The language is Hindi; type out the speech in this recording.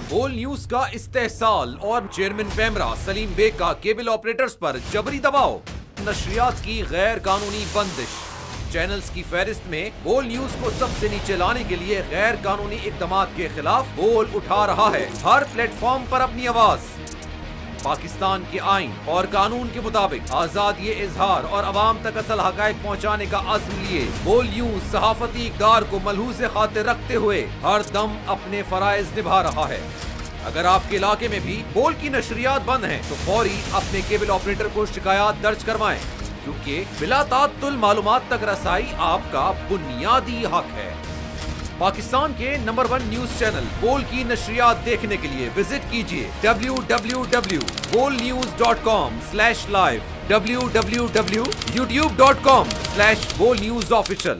बोल न्यूज का इस्तेहसाल और चेयरमैन पेमरा सलीम बेग का केबल ऑपरेटर्स पर जबरी दबाव, नशरियात की गैर कानूनी बंदिश। चैनल्स की फहरिस्त में बोल न्यूज को सबसे नीचे लाने के लिए गैर कानूनी इक़दामात के खिलाफ बोल उठा रहा है। हर प्लेटफॉर्म पर अपनी आवाज। पाकिस्तान के आइन और कानून के मुताबिक आजाद ये इजहार और अवाम तक असल हकायक पहुँचाने का अज़्म लिए बोल न्यूज सहाफती इक़दार को मलहूज़ खातिर रखते हुए हर दम अपने फराइज निभा रहा है। अगर आपके इलाके में भी बोल की नशरियात बंद हैं, तो फौरी अपने केबल ऑपरेटर को शिकायत दर्ज करवाएं, क्योंकि बिला ताअत्तुल मालूमात तक रसाई आपका बुनियादी हक है। पाकिस्तान के नंबर 1 न्यूज चैनल बोल की नशरियात देखने के लिए विजिट कीजिए www.bolnews.com/live, www.youtube.com/bolnewsofficial।